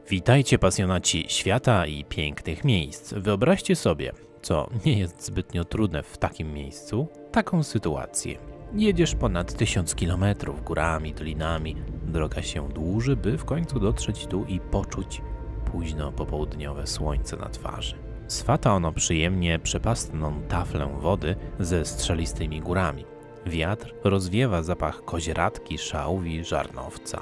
Witajcie pasjonaci świata i pięknych miejsc. Wyobraźcie sobie, co nie jest zbytnio trudne w takim miejscu, taką sytuację. Jedziesz ponad 1000 km górami, dolinami, droga się dłuży, by w końcu dotrzeć tu i poczuć późno popołudniowe słońce na twarzy. Swata ono przyjemnie przepastną taflę wody ze strzelistymi górami. Wiatr rozwiewa zapach kozieradki, szałwi, żarnowca.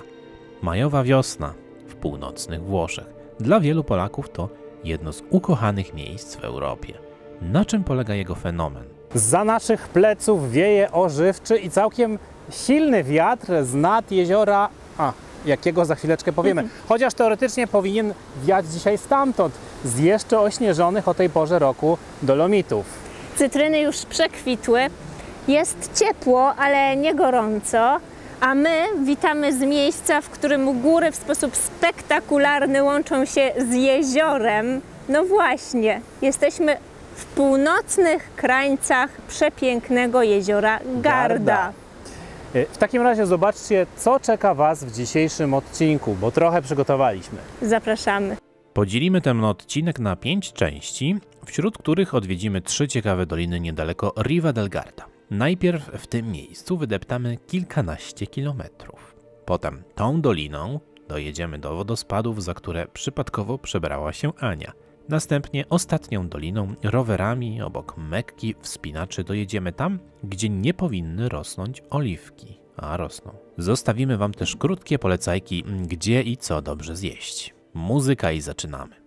Majowa wiosna w północnych Włoszech. Dla wielu Polaków to jedno z ukochanych miejsc w Europie. Na czym polega jego fenomen? Zza naszych pleców wieje ożywczy i całkiem silny wiatr z nad jeziora, jakiego za chwileczkę powiemy. Chociaż teoretycznie powinien wiać dzisiaj stamtąd, z jeszcze ośnieżonych o tej porze roku Dolomitów. Cytryny już przekwitły, jest ciepło, ale nie gorąco, a my witamy z miejsca, w którym góry w sposób spektakularny łączą się z jeziorem. No właśnie, jesteśmy w północnych krańcach przepięknego jeziora Garda. W takim razie zobaczcie, co czeka Was w dzisiejszym odcinku, bo trochę przygotowaliśmy. Zapraszamy. Podzielimy ten odcinek na 5 części, wśród których odwiedzimy 3 ciekawe doliny niedaleko Riva del Garda. Najpierw w tym miejscu wydeptamy kilkanaście kilometrów. Potem tą doliną dojedziemy do wodospadów, za które przypadkowo przebrała się Ania. Następnie ostatnią doliną, rowerami obok Mekki wspinaczy dojedziemy tam, gdzie nie powinny rosnąć oliwki, a rosną. Zostawimy Wam też krótkie polecajki, gdzie i co dobrze zjeść. Muzyka i zaczynamy.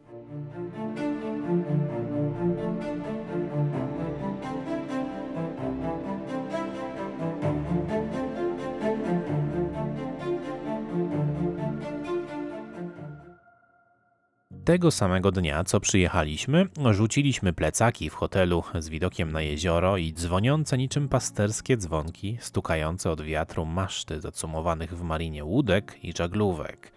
Tego samego dnia, co przyjechaliśmy, rzuciliśmy plecaki w hotelu z widokiem na jezioro i dzwoniące niczym pasterskie dzwonki, stukające od wiatru maszty zacumowanych w marinie łódek i żaglówek.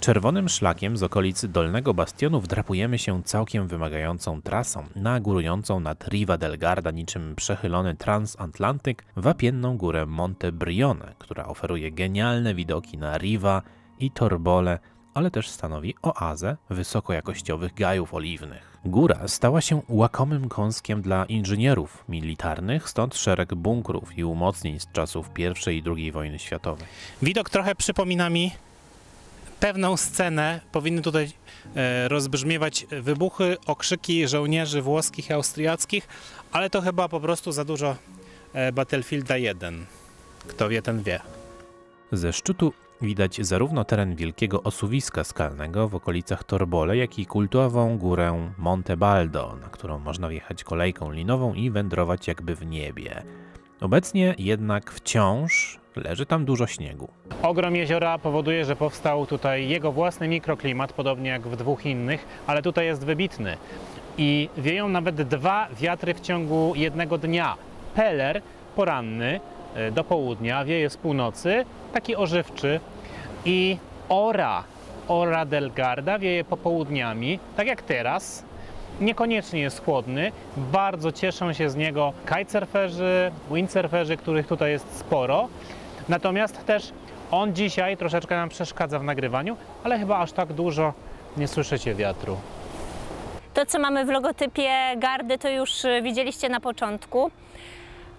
Czerwonym szlakiem z okolic Dolnego Bastionu wdrapujemy się całkiem wymagającą trasą, górującą nad Riva del Garda niczym przechylony transatlantyk wapienną górę Monte Brione, która oferuje genialne widoki na Riva i Torbole, ale też stanowi oazę wysokojakościowych gajów oliwnych. Góra stała się łakomym kąskiem dla inżynierów militarnych, stąd szereg bunkrów i umocnień z czasów I i II wojny światowej. Widok trochę przypomina mi pewną scenę. Powinny tutaj rozbrzmiewać wybuchy, okrzyki żołnierzy włoskich i austriackich, ale to chyba po prostu za dużo Battlefielda 1. Kto wie, ten wie. Ze szczytu widać zarówno teren wielkiego osuwiska skalnego w okolicach Torbole, jak i kultową górę Monte Baldo, na którą można wjechać kolejką linową i wędrować jakby w niebie. Obecnie jednak wciąż leży tam dużo śniegu. Ogrom jeziora powoduje, że powstał tutaj jego własny mikroklimat, podobnie jak w 2 innych, ale tutaj jest wybitny. I wieją nawet 2 wiatry w ciągu jednego dnia. Peler poranny do południa wieje z północy, taki ożywczy, i Ora del Garda wieje popołudniami, tak jak teraz. Niekoniecznie jest chłodny, bardzo cieszą się z niego kitesurferzy, windsurferzy, których tutaj jest sporo. Natomiast też on dzisiaj troszeczkę nam przeszkadza w nagrywaniu, ale chyba aż tak dużo nie słyszycie wiatru. To, co mamy w logotypie Gardy, to już widzieliście na początku,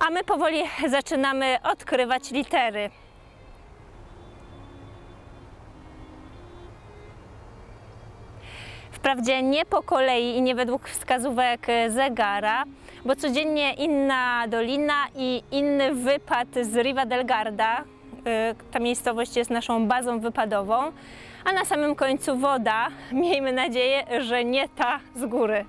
a my powoli zaczynamy odkrywać litery. Wprawdzie nie po kolei i nie według wskazówek zegara, bo codziennie inna dolina i inny wypad z Riva del Garda. Ta miejscowość jest naszą bazą wypadową, a na samym końcu woda. Miejmy nadzieję, że nie ta z góry.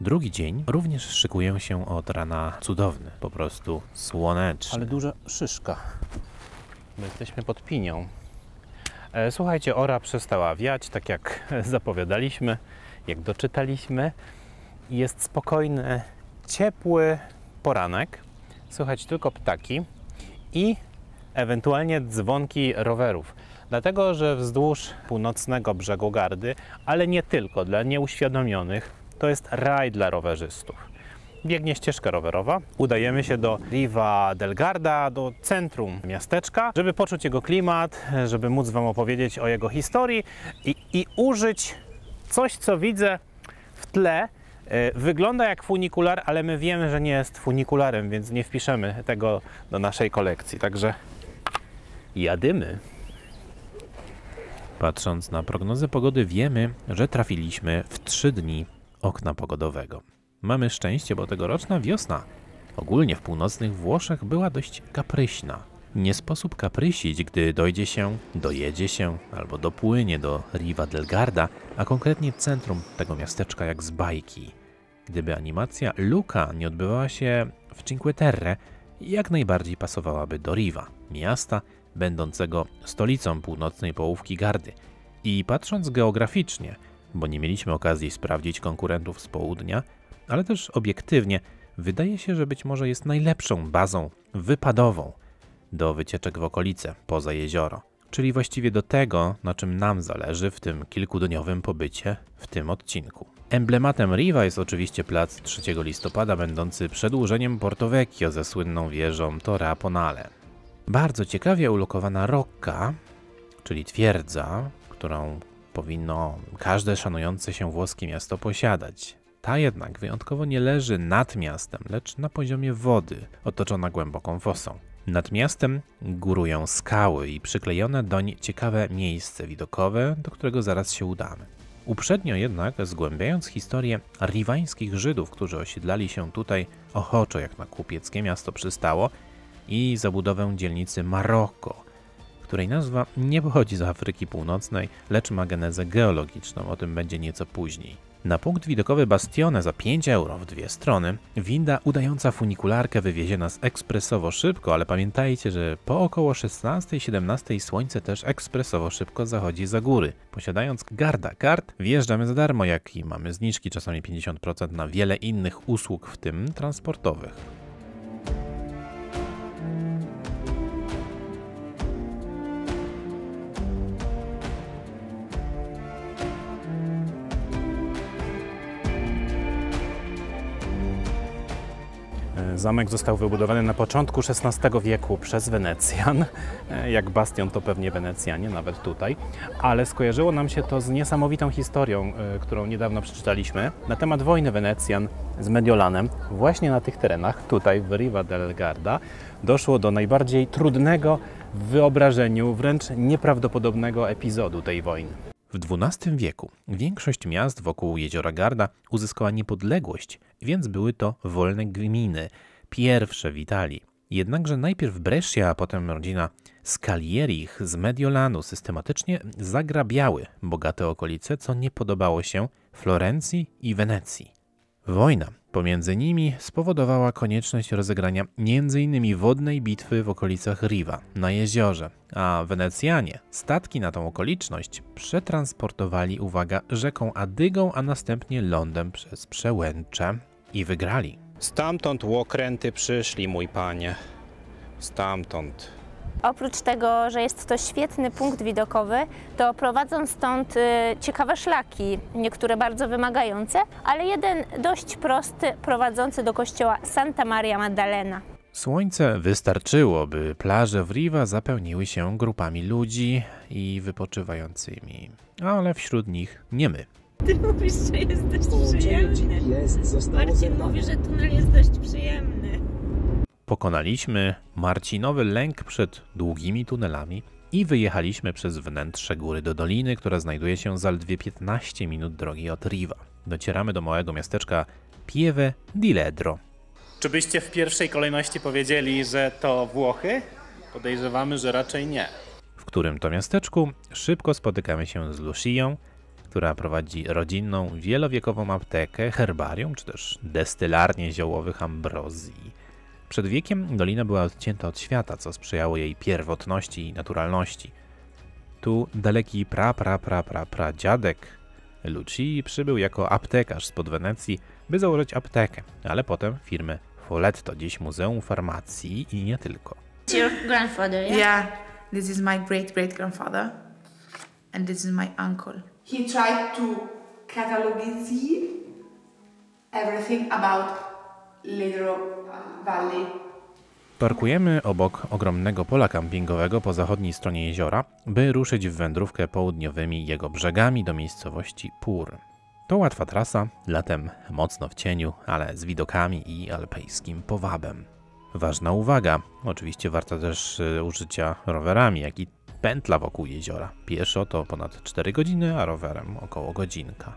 Drugi dzień również szykuje się od rana cudowny, po prostu słoneczny. Ale duża szyszka. My jesteśmy pod Pinią. Słuchajcie, Ora przestała wiać, tak jak zapowiadaliśmy, jak doczytaliśmy. Jest spokojny, ciepły poranek. Słychać tylko ptaki i ewentualnie dzwonki rowerów. Dlatego, że wzdłuż północnego brzegu Gardy, ale nie tylko, dla nieuświadomionych, to jest raj dla rowerzystów. Biegnie ścieżka rowerowa, udajemy się do Riva del Garda, do centrum miasteczka, żeby poczuć jego klimat, żeby móc Wam opowiedzieć o jego historii i użyć coś, co widzę w tle. Wygląda jak funikular, ale my wiemy, że nie jest funikularem, więc nie wpiszemy tego do naszej kolekcji. Także jadymy. Patrząc na prognozę pogody, wiemy, że trafiliśmy w 3 dni okna pogodowego. Mamy szczęście, bo tegoroczna wiosna, ogólnie w północnych Włoszech, była dość kapryśna. Nie sposób kaprysić, gdy dojedzie się albo dopłynie do Riva del Garda, a konkretnie centrum tego miasteczka jak z bajki. Gdyby animacja Luca nie odbywała się w Cinque Terre, jak najbardziej pasowałaby do Riva, miasta będącego stolicą północnej połówki Gardy. I patrząc geograficznie, bo nie mieliśmy okazji sprawdzić konkurentów z południa, ale też obiektywnie, wydaje się, że być może jest najlepszą bazą wypadową do wycieczek w okolice poza jezioro, czyli właściwie do tego, na czym nam zależy w tym kilkudniowym pobycie w tym odcinku. Emblematem Riva jest oczywiście plac 3 listopada, będący przedłużeniem Porto Vecchio ze słynną wieżą Torre Aponale. Bardzo ciekawie ulokowana rocca, czyli twierdza, którą powinno każde szanujące się włoskie miasto posiadać. Ta jednak wyjątkowo nie leży nad miastem, lecz na poziomie wody, otoczona głęboką fosą. Nad miastem górują skały i przyklejone doń ciekawe miejsce widokowe, do którego zaraz się udamy. Uprzednio jednak, zgłębiając historię riwańskich Żydów, którzy osiedlali się tutaj ochoczo jak na kupieckie miasto przystało, i zabudowę dzielnicy Maroko, której nazwa nie pochodzi z Afryki Północnej, lecz ma genezę geologiczną, o tym będzie nieco później. Na punkt widokowy Bastione za 5 euro w 2 strony winda udająca funikularkę wywiezie nas ekspresowo szybko, ale pamiętajcie, że po około 16-17 słońce też ekspresowo szybko zachodzi za góry. Posiadając Garda Card wjeżdżamy za darmo, jak i mamy zniżki czasami 50% na wiele innych usług, w tym transportowych. Zamek został wybudowany na początku XVI wieku przez Wenecjan. Jak bastion to pewnie Wenecjanie, nawet tutaj. Ale skojarzyło nam się to z niesamowitą historią, którą niedawno przeczytaliśmy, na temat wojny Wenecjan z Mediolanem. Właśnie na tych terenach, tutaj w Riva del Garda, doszło do najbardziej trudnego w wyobrażeniu, wręcz nieprawdopodobnego epizodu tej wojny. W XII wieku większość miast wokół jeziora Garda uzyskała niepodległość, więc były to wolne gminy, pierwsze w Italii. Jednakże najpierw Brescia, a potem rodzina Scalierich z Mediolanu systematycznie zagrabiały bogate okolice, co nie podobało się Florencji i Wenecji. Wojna pomiędzy nimi spowodowała konieczność rozegrania m.in. wodnej bitwy w okolicach Riva, na jeziorze, a Wenecjanie statki na tą okoliczność przetransportowali, uwaga, rzeką Adygą, a następnie lądem przez Przełęcze i wygrali. Stamtąd łokręty przyszli, mój panie. Stamtąd. Oprócz tego, że jest to świetny punkt widokowy, to prowadzą stąd ciekawe szlaki, niektóre bardzo wymagające, ale jeden dość prosty, prowadzący do kościoła Santa Maria Maddalena. Słońce wystarczyło, by plaże w Riva zapełniły się grupami ludzi i wypoczywającymi, ale wśród nich nie my. Ty mówisz, że jest dość przyjemny. Marcin mówi, że tunel jest dość przyjemny. Pokonaliśmy Marcinowy lęk przed długimi tunelami i wyjechaliśmy przez wnętrze góry do doliny, która znajduje się zaledwie 15 minut drogi od Riva. Docieramy do małego miasteczka Pieve di Ledro. Czy byście w pierwszej kolejności powiedzieli, że to Włochy? Podejrzewamy, że raczej nie. W którym to miasteczku szybko spotykamy się z Lucią, która prowadzi rodzinną, wielowiekową aptekę, herbarium czy też destylarnię ziołowych ambrozji. Przed wiekiem dolina była odcięta od świata, co sprzyjało jej pierwotności i naturalności. Tu daleki pradziadek Lucii przybył jako aptekarz spod Wenecji, by założyć aptekę, ale potem firmę Folletto, dziś Muzeum Farmacji i nie tylko. It's your grandfather, yeah? Yeah, this is my great-great-grandfather. and this is my uncle. He tried to catalogize everything about Ledro Valley. Parkujemy obok ogromnego pola kampingowego po zachodniej stronie jeziora, by ruszyć w wędrówkę południowymi jego brzegami do miejscowości Pur. To łatwa trasa, latem mocno w cieniu, ale z widokami i alpejskim powabem. Ważna uwaga, oczywiście warta też użycia rowerami, jak i pętla wokół jeziora. Pieszo to ponad 4 godziny, a rowerem około godzinka.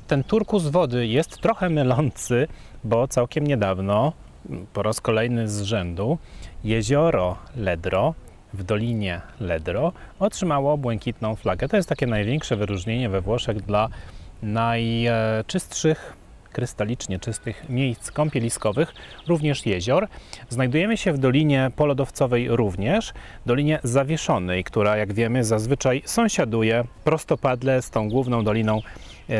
Ten turkus wody jest trochę mylący, bo całkiem niedawno, po raz kolejny z rzędu, jezioro Ledro w Dolinie Ledro otrzymało błękitną flagę. To jest takie największe wyróżnienie we Włoszech dla najczystszych, krystalicznie czystych miejsc kąpieliskowych, również jezior. Znajdujemy się w Dolinie Polodowcowej również, Dolinie Zawieszonej, która, jak wiemy, zazwyczaj sąsiaduje prostopadle z tą główną doliną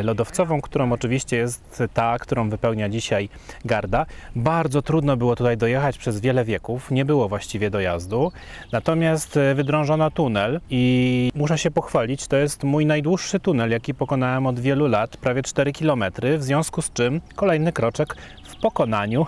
lodowcową, którą oczywiście jest ta, którą wypełnia dzisiaj Garda. Bardzo trudno było tutaj dojechać przez wiele wieków, nie było właściwie dojazdu, natomiast wydrążono tunel i muszę się pochwalić, to jest mój najdłuższy tunel, jaki pokonałem od wielu lat, prawie 4 km, w związku z czym kolejny kroczek w pokonaniu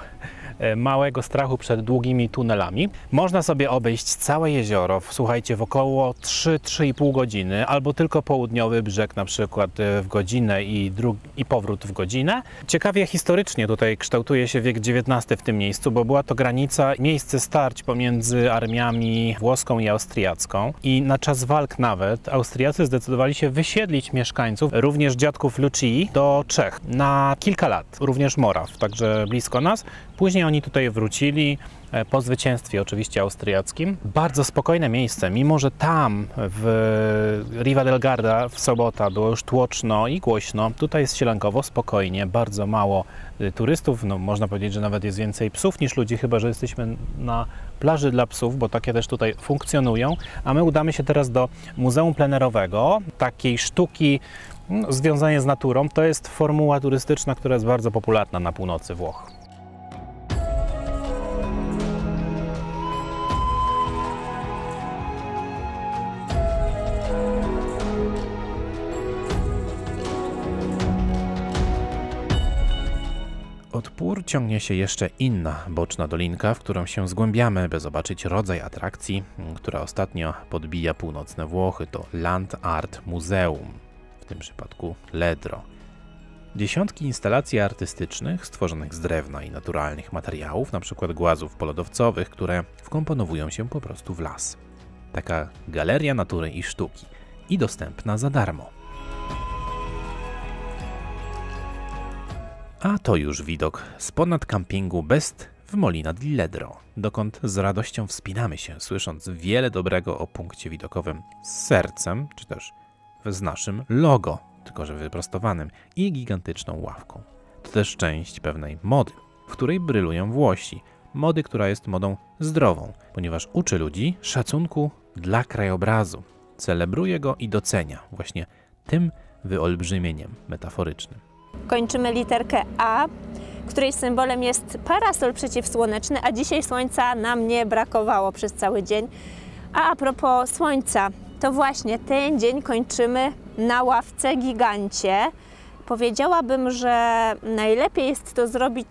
małego strachu przed długimi tunelami. Można sobie obejść całe jezioro, słuchajcie, w około 3-3,5 godziny, albo tylko południowy brzeg na przykład w godzinę i powrót w godzinę. Ciekawie historycznie tutaj kształtuje się wiek XIX w tym miejscu, bo była to granica, miejsce starć pomiędzy armiami włoską i austriacką i na czas walk nawet Austriacy zdecydowali się wysiedlić mieszkańców, również dziadków Lucii, do Czech na kilka lat, również Moraw, także blisko nas. Później oni tutaj wrócili po zwycięstwie oczywiście austriackim. Bardzo spokojne miejsce, mimo że tam w Riva del Garda w sobotę było już tłoczno i głośno. Tutaj jest sielankowo, spokojnie, bardzo mało turystów. No, można powiedzieć, że nawet jest więcej psów niż ludzi, chyba że jesteśmy na plaży dla psów, bo takie też tutaj funkcjonują. A my udamy się teraz do Muzeum Plenerowego, takiej sztuki związane z naturą. To jest formuła turystyczna, która jest bardzo popularna na północy Włoch. Od Pur ciągnie się jeszcze inna boczna dolinka, w którą się zgłębiamy, by zobaczyć rodzaj atrakcji, która ostatnio podbija północne Włochy. To Land Art Museum, w tym przypadku Ledro. Dziesiątki instalacji artystycznych stworzonych z drewna i naturalnych materiałów, np. głazów polodowcowych, które wkomponowują się po prostu w las. Taka galeria natury i sztuki i dostępna za darmo. A to już widok z ponad kampingu Best w Molina di Ledro, dokąd z radością wspinamy się, słysząc wiele dobrego o punkcie widokowym z sercem, czy też z naszym logo, tylko że wyprostowanym, i gigantyczną ławką. To też część pewnej mody, w której brylują Włosi. Mody, która jest modą zdrową, ponieważ uczy ludzi szacunku dla krajobrazu, celebruje go i docenia właśnie tym wyolbrzymieniem metaforycznym. Kończymy literkę A, której symbolem jest parasol przeciwsłoneczny, a dzisiaj słońca nam nie brakowało przez cały dzień. A propos słońca, to właśnie ten dzień kończymy na ławce gigancie. Powiedziałabym, że najlepiej jest to zrobić,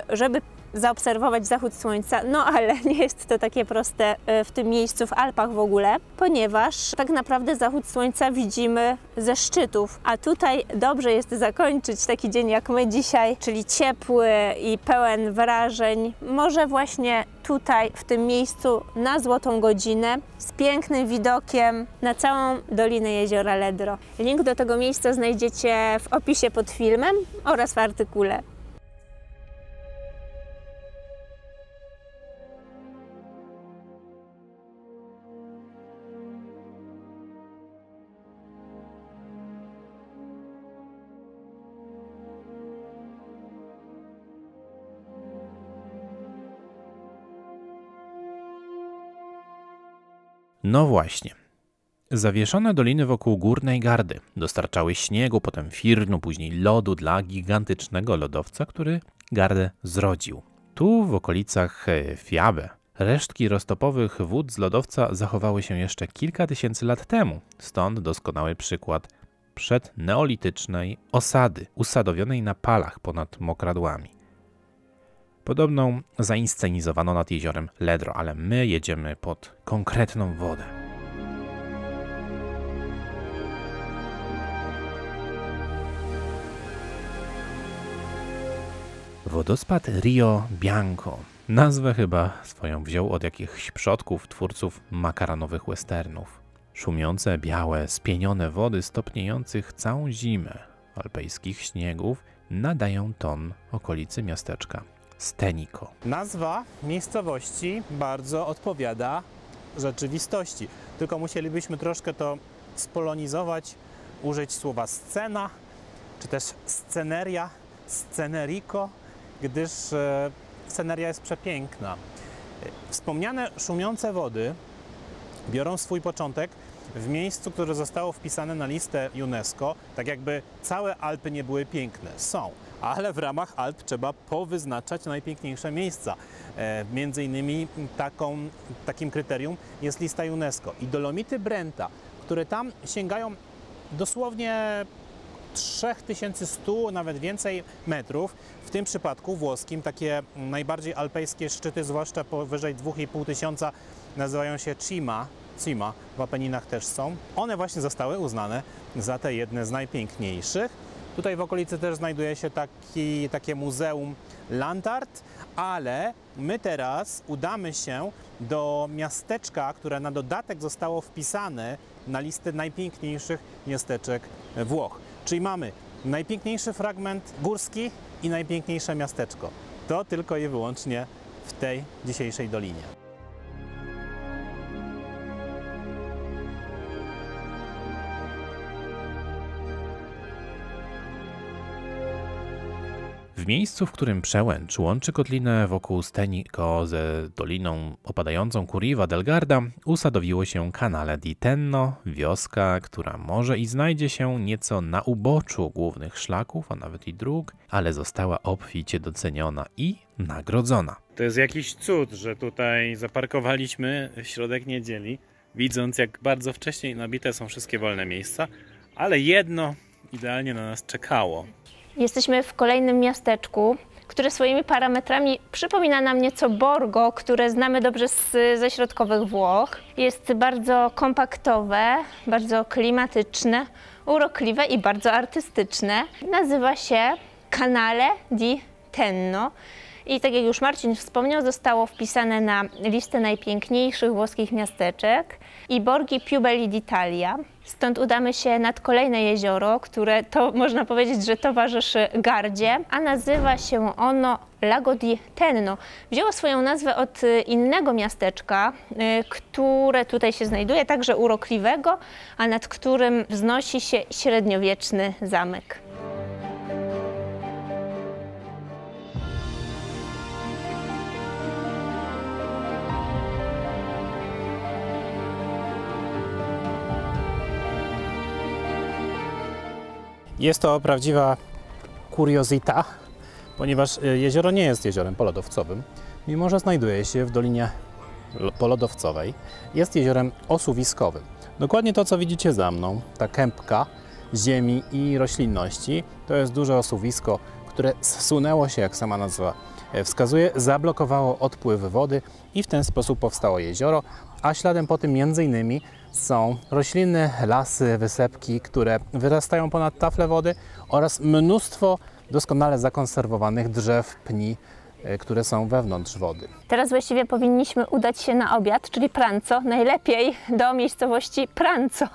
żeby zaobserwować zachód słońca, no ale nie jest to takie proste w tym miejscu, w Alpach w ogóle, ponieważ tak naprawdę zachód słońca widzimy ze szczytów, a tutaj dobrze jest zakończyć taki dzień jak my dzisiaj, czyli ciepły i pełen wrażeń, może właśnie tutaj, w tym miejscu na złotą godzinę, z pięknym widokiem na całą Dolinę Jeziora Ledro. Link do tego miejsca znajdziecie w opisie pod filmem oraz w artykule. No właśnie. Zawieszone doliny wokół Górnej Gardy dostarczały śniegu, potem firnu, później lodu dla gigantycznego lodowca, który Gardę zrodził. Tu w okolicach Fiabe resztki roztopowych wód z lodowca zachowały się jeszcze kilka tysięcy lat temu, stąd doskonały przykład przedneolitycznej osady usadowionej na palach ponad mokradłami. Podobną zainscenizowano nad jeziorem Ledro, ale my jedziemy pod konkretną wodę. Wodospad Rio Bianco. Nazwę chyba swoją wziął od jakichś przodków twórców makaronowych westernów. Szumiące, białe, spienione wody stopniejących całą zimę alpejskich śniegów nadają ton okolicy miasteczka Stenico. Nazwa miejscowości bardzo odpowiada rzeczywistości. Tylko musielibyśmy troszkę to spolonizować, użyć słowa scena, czy też sceneria, scenerico, gdyż sceneria jest przepiękna. Wspomniane szumiące wody biorą swój początek w miejscu, które zostało wpisane na listę UNESCO, tak jakby całe Alpy nie były piękne. Są, ale w ramach Alp trzeba powyznaczać najpiękniejsze miejsca. Między innymi takim kryterium jest lista UNESCO. I Dolomity Brenta, które tam sięgają dosłownie 3100, nawet więcej metrów, w tym przypadku włoskim, takie najbardziej alpejskie szczyty, zwłaszcza powyżej 2500, nazywają się Cima, w Apeninach też są. One właśnie zostały uznane za te jedne z najpiękniejszych. Tutaj w okolicy też znajduje się takie muzeum Landart, ale my teraz udamy się do miasteczka, które na dodatek zostało wpisane na listę najpiękniejszych miasteczek Włoch. Czyli mamy najpiękniejszy fragment górski i najpiękniejsze miasteczko. To tylko i wyłącznie w tej dzisiejszej dolinie. W miejscu, w którym przełęcz łączy kotlinę wokół Stenico ze doliną opadającą Curriva del Garda, usadowiło się Canale di Tenno, wioska, która może i znajdzie się nieco na uboczu głównych szlaków, a nawet i dróg, ale została obficie doceniona i nagrodzona. To jest jakiś cud, że tutaj zaparkowaliśmy w środek niedzieli, widząc jak bardzo wcześniej nabite są wszystkie wolne miejsca, ale jedno idealnie na nas czekało. Jesteśmy w kolejnym miasteczku, które swoimi parametrami przypomina nam nieco Borgo, które znamy dobrze ze środkowych Włoch. Jest bardzo kompaktowe, bardzo klimatyczne, urokliwe i bardzo artystyczne. Nazywa się Canale di Tenno. I tak jak już Marcin wspomniał, zostało wpisane na listę najpiękniejszych włoskich miasteczek i Borghi più belli d'Italia. Stąd udamy się nad kolejne jezioro, które to można powiedzieć, że towarzyszy Gardzie, a nazywa się ono Lago di Tenno. Wzięło swoją nazwę od innego miasteczka, które tutaj się znajduje, także urokliwego, a nad którym wznosi się średniowieczny zamek. Jest to prawdziwa kuriozita, ponieważ jezioro nie jest jeziorem polodowcowym, mimo że znajduje się w dolinie polodowcowej. Jest jeziorem osuwiskowym. Dokładnie to, co widzicie za mną, ta kępka ziemi i roślinności, to jest duże osuwisko, które zsunęło się, jak sama nazwa wskazuje, zablokowało odpływ wody i w ten sposób powstało jezioro, a śladem po tym m.in. są rośliny, lasy, wysepki, które wyrastają ponad taflę wody oraz mnóstwo doskonale zakonserwowanych drzew, pni, które są wewnątrz wody. Teraz właściwie powinniśmy udać się na obiad, czyli Pranzo, najlepiej do miejscowości Pranzo,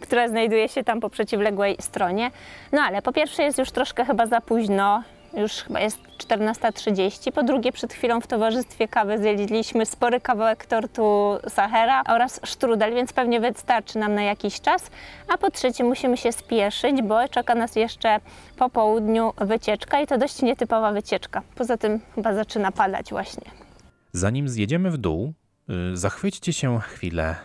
która znajduje się tam po przeciwległej stronie. No ale po pierwsze jest już troszkę chyba za późno, już chyba jest 14:30. Po drugie, przed chwilą w towarzystwie kawy zjedliśmy spory kawałek tortu Sahera oraz sztrudel, więc pewnie wystarczy nam na jakiś czas. A po trzecie, musimy się spieszyć, bo czeka nas jeszcze po południu wycieczka i to dość nietypowa wycieczka. Poza tym chyba zaczyna padać właśnie. Zanim zjedziemy w dół, zachwyćcie się chwilę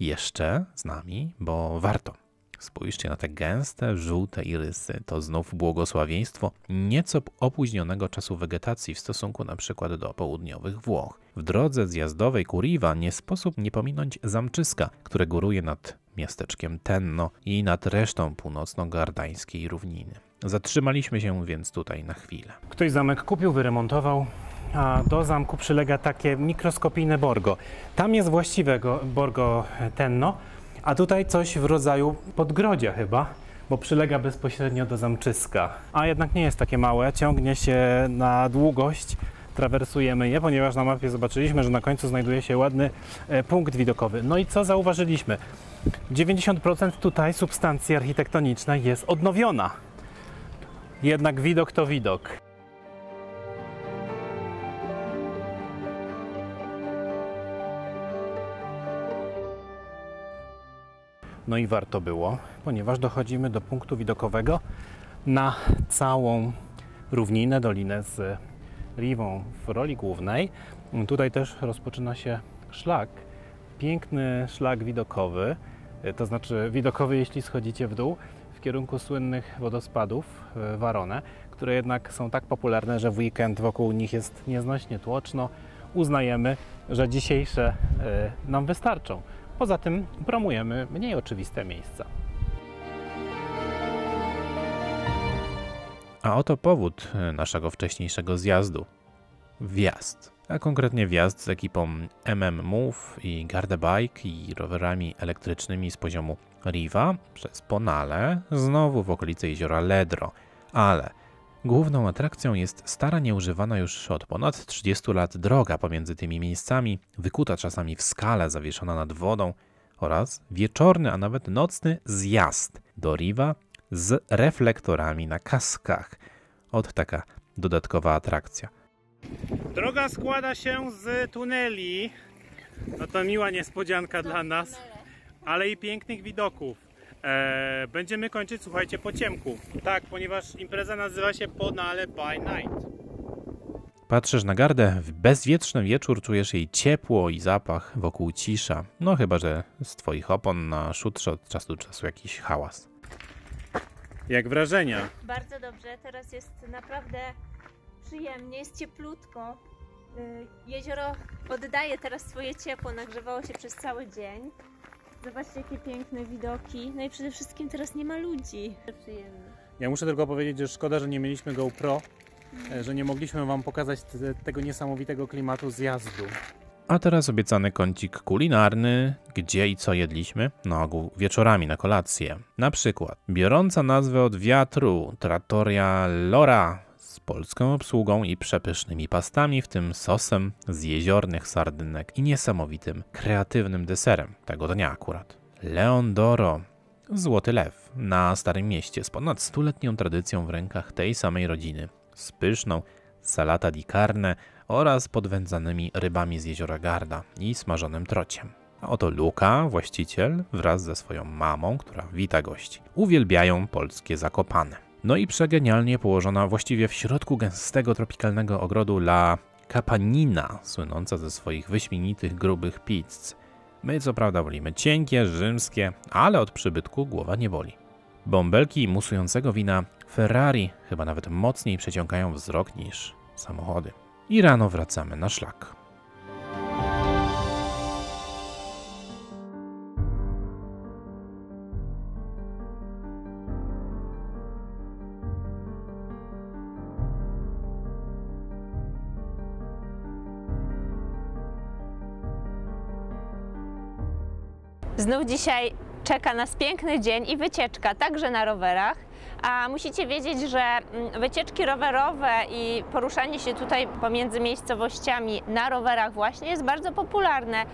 jeszcze z nami, bo warto. Spójrzcie na te gęste, żółte irysy. To znów błogosławieństwo nieco opóźnionego czasu wegetacji w stosunku na przykład do południowych Włoch. W drodze zjazdowej ku Riva nie sposób nie pominąć zamczyska, które góruje nad miasteczkiem Tenno i nad resztą północno-gardańskiej równiny. Zatrzymaliśmy się więc tutaj na chwilę. Ktoś zamek kupił, wyremontował, a do zamku przylega takie mikroskopijne Borgo. Tam jest właściwego Borgo Tenno, a tutaj coś w rodzaju podgrodzia chyba, bo przylega bezpośrednio do zamczyska. A jednak nie jest takie małe, ciągnie się na długość, trawersujemy je, ponieważ na mapie zobaczyliśmy, że na końcu znajduje się ładny punkt widokowy. No i co zauważyliśmy? 90% tutaj substancji architektonicznej jest odnowiona. Jednak widok to widok. No i warto było, ponieważ dochodzimy do punktu widokowego na całą równinę, dolinę z Rivą w roli głównej. Tutaj też rozpoczyna się szlak, piękny szlak widokowy, to znaczy widokowy, jeśli schodzicie w dół w kierunku słynnych wodospadów Varone, które jednak są tak popularne, że w weekend wokół nich jest nieznośnie tłoczno. Uznajemy, że dzisiejsze nam wystarczą. Poza tym promujemy mniej oczywiste miejsca. A oto powód naszego wcześniejszego zjazdu. Wjazd. A konkretnie wjazd z ekipą Move i Garda Bike i rowerami elektrycznymi z poziomu Riva przez Ponale, znowu w okolice jeziora Ledro. Ale główną atrakcją jest stara, nieużywana już od ponad 30 lat droga pomiędzy tymi miejscami, wykuta czasami w skale, zawieszona nad wodą, oraz wieczorny, a nawet nocny zjazd do Riva z reflektorami na kaskach. Ot taka dodatkowa atrakcja. Droga składa się z tuneli. No to miła niespodzianka dla nas, ale i pięknych widoków. Będziemy kończyć, słuchajcie, po ciemku. Tak, ponieważ impreza nazywa się Ponale by Night. Patrzysz na Gardę, w bezwietrzny wieczór czujesz jej ciepło i zapach, wokół cisza. No chyba, że z twoich opon na szutrze od czasu do czasu jakiś hałas. Jak wrażenia? Bardzo dobrze, teraz jest naprawdę przyjemnie, jest cieplutko. Jezioro oddaje teraz swoje ciepło, nagrzewało się przez cały dzień. Zobaczcie, jakie piękne widoki. No i przede wszystkim teraz nie ma ludzi. Przyjemnie. Ja muszę tylko powiedzieć, że szkoda, że nie mieliśmy GoPro, że nie mogliśmy wam pokazać tego niesamowitego klimatu zjazdu. A teraz obiecany kącik kulinarny, gdzie i co jedliśmy, na ogół wieczorami na kolację. Na przykład biorąca nazwę od wiatru Trattoria Lora z polską obsługą i przepysznymi pastami, w tym sosem z jeziornych sardynek i niesamowitym, kreatywnym deserem tego dnia akurat. Leon d'Oro, Złoty Lew, na Starym Mieście z ponad 100-letnią tradycją w rękach tej samej rodziny, z pyszną salata di carne oraz podwędzanymi rybami z jeziora Garda i smażonym trociem. A oto Luca, właściciel, wraz ze swoją mamą, która wita gości. Uwielbiają polskie Zakopane. No i przegenialnie położona właściwie w środku gęstego tropikalnego ogrodu La Capanina, słynąca ze swoich wyśmienitych, grubych pizz. My co prawda wolimy cienkie, rzymskie, ale od przybytku głowa nie boli. Bąbelki musującego wina Ferrari chyba nawet mocniej przeciągają wzrok niż samochody. I rano wracamy na szlak. Znów dzisiaj czeka nas piękny dzień i wycieczka, także na rowerach. A musicie wiedzieć, że wycieczki rowerowe i poruszanie się tutaj pomiędzy miejscowościami na rowerach właśnie jest bardzo popularne,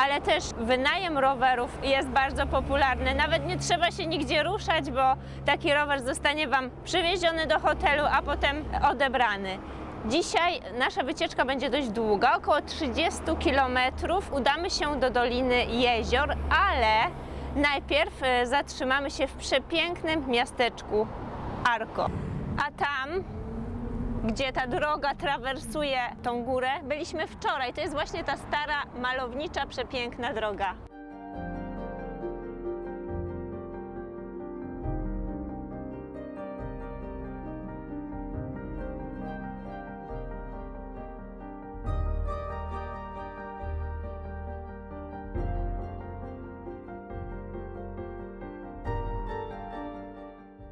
ale też wynajem rowerów jest bardzo popularny. Nawet nie trzeba się nigdzie ruszać, bo taki rower zostanie Wam przywieziony do hotelu, a potem odebrany. Dzisiaj nasza wycieczka będzie dość długa, około 30 km. Udamy się do Doliny Jezior, ale najpierw zatrzymamy się w przepięknym miasteczku Arco. A tam, gdzie ta droga trawersuje tą górę, byliśmy wczoraj. To jest właśnie ta stara, malownicza, przepiękna droga.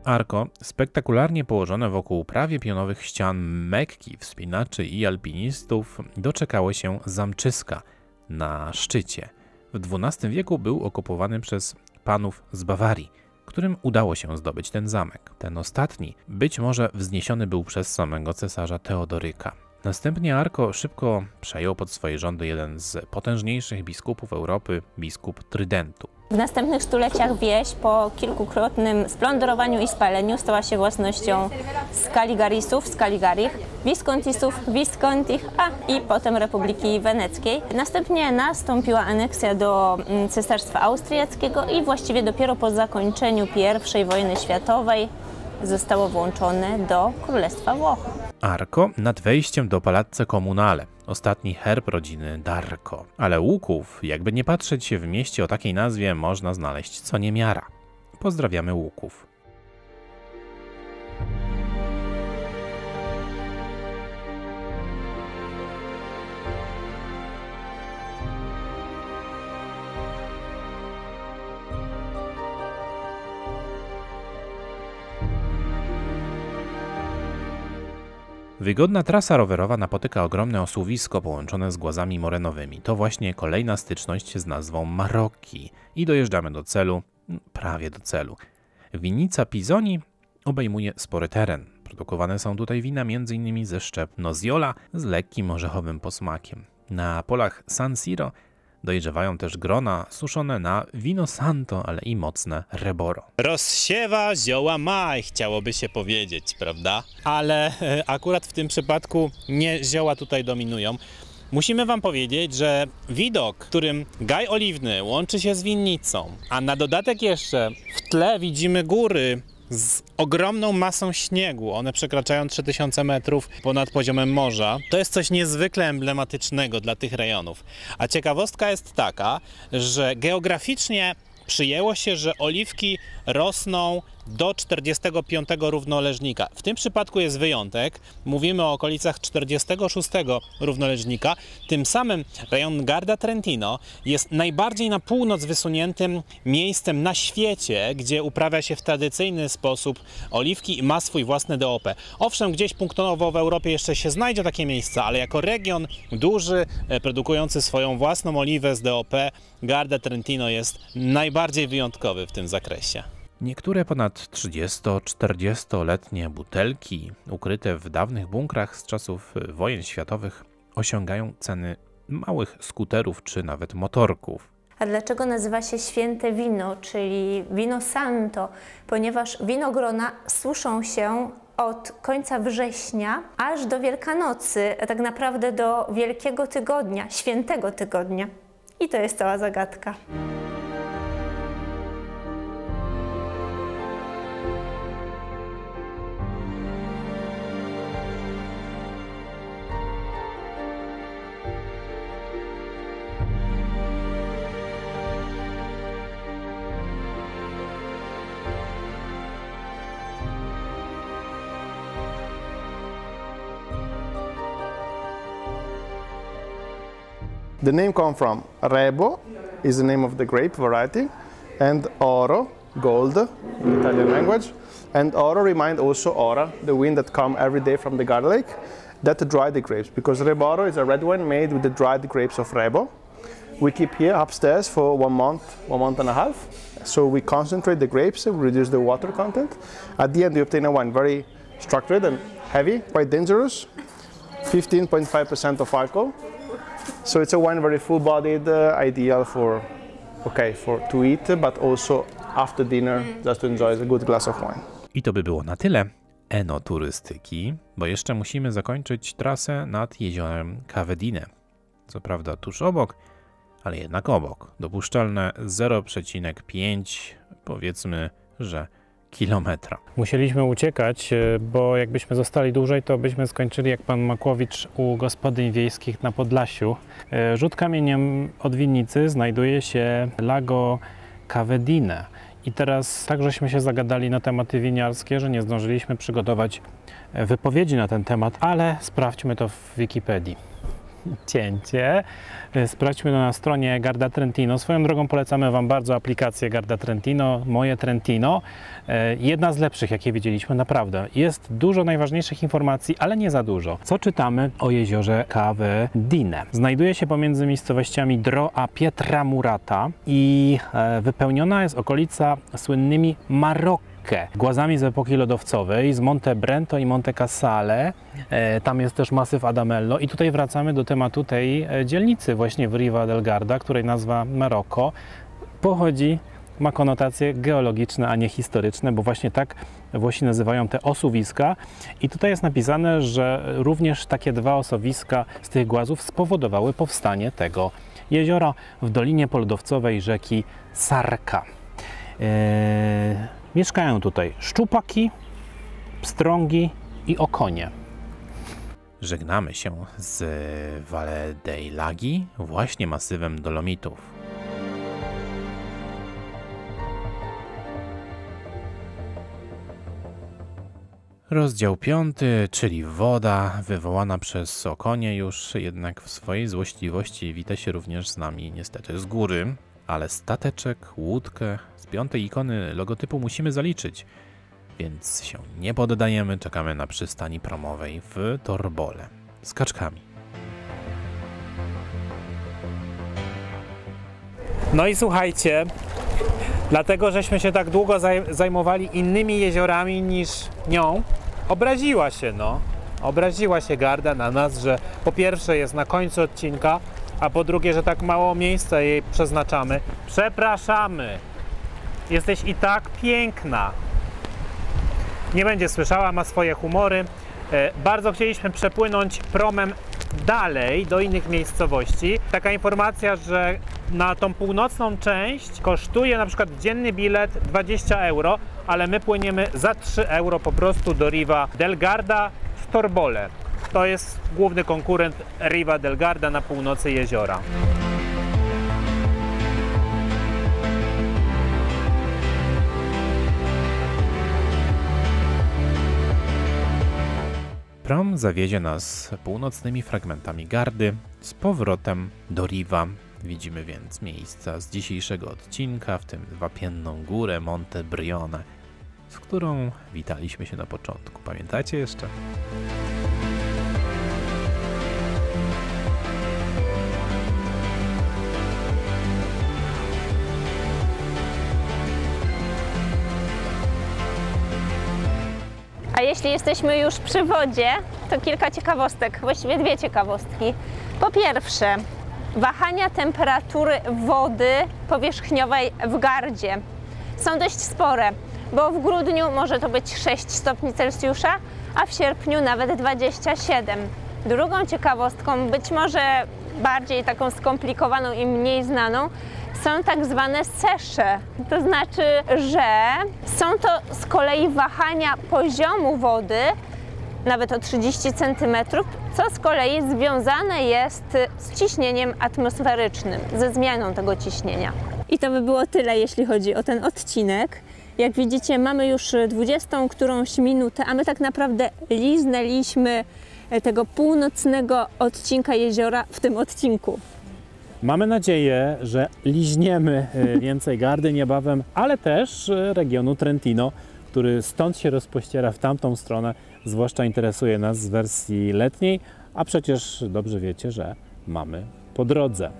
Arco, spektakularnie położone wokół prawie pionowych ścian Mekki, wspinaczy i alpinistów, doczekało się zamczyska na szczycie. W XII wieku był okupowany przez panów z Bawarii, którym udało się zdobyć ten zamek. Ten ostatni być może wzniesiony był przez samego cesarza Teodoryka. Następnie Arco szybko przejął pod swoje rządy jeden z potężniejszych biskupów Europy, biskup Trydentu. W następnych stuleciach wieś po kilkukrotnym splądrowaniu i spaleniu stała się własnością Scaligarisów, Scaligarich, Viscontisów, Viscontich, a i potem Republiki Weneckiej. Następnie nastąpiła aneksja do Cesarstwa Austriackiego i właściwie dopiero po zakończeniu I wojny światowej zostało włączone do Królestwa Włoch. Arco nad wejściem do Palazzo Comunale, ostatni herb rodziny D'Arco. Ale łuków, jakby nie patrzeć, w mieście o takiej nazwie można znaleźć co niemiara. Pozdrawiamy łuków. Wygodna trasa rowerowa napotyka ogromne osuwisko połączone z głazami morenowymi. To właśnie kolejna styczność z nazwą Marocchi i dojeżdżamy do celu, prawie do celu. Winnica Pisoni obejmuje spory teren. Produkowane są tutaj wina m.in. ze szczep Noziola z lekkim orzechowym posmakiem. Na polach San Siro dojrzewają też grona suszone na Vino Santo, ale i mocne Reboro. Rozsiewa zioła maj, chciałoby się powiedzieć, prawda? Ale akurat w tym przypadku nie zioła tutaj dominują. Musimy wam powiedzieć, że widok, w którym gaj oliwny łączy się z winnicą, a na dodatek jeszcze w tle widzimy góry z ogromną masą śniegu, one przekraczają 3000 metrów ponad poziomem morza. To jest coś niezwykle emblematycznego dla tych rejonów. A ciekawostka jest taka, że geograficznie przyjęło się, że oliwki rosną do 45 równoleżnika. W tym przypadku jest wyjątek. Mówimy o okolicach 46 równoleżnika. Tym samym rejon Garda Trentino jest najbardziej na północ wysuniętym miejscem na świecie, gdzie uprawia się w tradycyjny sposób oliwki i ma swój własny DOP. Owszem, gdzieś punktowo w Europie jeszcze się znajdzie takie miejsca, ale jako region duży, produkujący swoją własną oliwę z DOP, Garda Trentino jest najbardziej wyjątkowy w tym zakresie. Niektóre ponad 30-40-letnie butelki ukryte w dawnych bunkrach z czasów wojen światowych osiągają ceny małych skuterów czy nawet motorków. A dlaczego nazywa się święte wino, czyli Vino Santo? Ponieważ winogrona suszą się od końca września aż do Wielkanocy, a tak naprawdę do Wielkiego Tygodnia, Świętego Tygodnia. I to jest cała zagadka. The name comes from Rebo, is the name of the grape variety, and Oro, gold in Italian language. And Oro remind also Ora, the wind that comes every day from the Garda Lake, that dry the grapes, because Reboro is a red wine made with the dried grapes of Rebo. We keep here upstairs for 1 month and a half. So we concentrate the grapes, we reduce the water content. At the end we obtain a wine very structured and heavy, quite dangerous, 15.5% of alcohol. So it's a wine very full-bodied, ideal for to eat, but also after dinner, just to enjoy a good glass of wine. I to by było na tyle enoturystyki, bo jeszcze musimy zakończyć trasę nad jeziorem Cavedine. Co prawda tuż obok, ale jednak obok. Dopuszczalne 0,5, powiedzmy, że kilometra. Musieliśmy uciekać, bo jakbyśmy zostali dłużej, to byśmy skończyli jak pan Makłowicz u gospodyń wiejskich na Podlasiu. Rzut kamieniem od winnicy znajduje się Lago Cavedine. I teraz tak żeśmy się zagadali na tematy winiarskie, że nie zdążyliśmy przygotować wypowiedzi na ten temat, ale sprawdźmy to w Wikipedii. cięcie. Sprawdźmy to na stronie Garda Trentino. Swoją drogą polecamy Wam bardzo aplikację Garda Trentino, Moje Trentino. Jedna z lepszych, jakie widzieliśmy, naprawdę. Jest dużo najważniejszych informacji, ale nie za dużo. Co czytamy o jeziorze Cave-Dine? Znajduje się pomiędzy miejscowościami Dro a Pietramurata i wypełniona jest okolica słynnymi Marocche, głazami z epoki lodowcowej, z Monte Brento i Monte Casale. Tam jest też masyw Adamello i tutaj wracamy do tematu tej dzielnicy właśnie w Riva del Garda, której nazwa Maroko pochodzi, ma konotacje geologiczne, a nie historyczne, bo właśnie tak Włosi nazywają te osuwiska. I tutaj jest napisane, że również takie dwa osuwiska z tych głazów spowodowały powstanie tego jeziora w dolinie polodowcowej rzeki Sarka. Mieszkają tutaj szczupaki, pstrągi i okonie. Żegnamy się z Valle dei Laghi, właśnie masywem Dolomitów. Rozdział 5, czyli woda wywołana przez okonie już jednak w swojej złośliwości wita się również z nami niestety z góry, ale stateczek, łódkę z 5. ikony logotypu musimy zaliczyć, więc się nie poddajemy, czekamy na przystani promowej w Torbole z kaczkami. No i słuchajcie, dlatego żeśmy się tak długo zajmowali innymi jeziorami niż nią, obraziła się, obraziła się Garda na nas, że po pierwsze jest na końcu odcinka, a po drugie, że tak mało miejsca jej przeznaczamy. Przepraszamy, jesteś i tak piękna. Nie będzie słyszała, ma swoje humory. Bardzo chcieliśmy przepłynąć promem dalej do innych miejscowości. Taka informacja, że na tą północną część kosztuje na przykład dzienny bilet 20 euro, ale my płyniemy za 3 euro po prostu do Riva del Garda w Torbole. To jest główny konkurent Riva del Garda na północy jeziora. Prom zawiezie nas północnymi fragmentami Gardy z powrotem do Riva. Widzimy więc miejsca z dzisiejszego odcinka, w tym wapienną górę Monte Brione, z którą witaliśmy się na początku. Pamiętacie jeszcze? A jeśli jesteśmy już przy wodzie, to kilka ciekawostek, właściwie dwie ciekawostki. Po pierwsze, wahania temperatury wody powierzchniowej w Gardzie są dość spore, bo w grudniu może to być 6 stopni Celsjusza, a w sierpniu nawet 27. Drugą ciekawostką, być może bardziej taką skomplikowaną i mniej znaną, są tak zwane sesze. To znaczy, że są to z kolei wahania poziomu wody, nawet o 30 cm, co z kolei związane jest z ciśnieniem atmosferycznym, ze zmianą tego ciśnienia. I to by było tyle, jeśli chodzi o ten odcinek. Jak widzicie, mamy już 20 którąś minutę, a my tak naprawdę liznęliśmy tego północnego odcinka jeziora w tym odcinku. Mamy nadzieję, że liźniemy więcej Gardy niebawem, ale też regionu Trentino, który stąd się rozpościera w tamtą stronę, zwłaszcza interesuje nas z wersji letniej, a przecież dobrze wiecie, że mamy po drodze.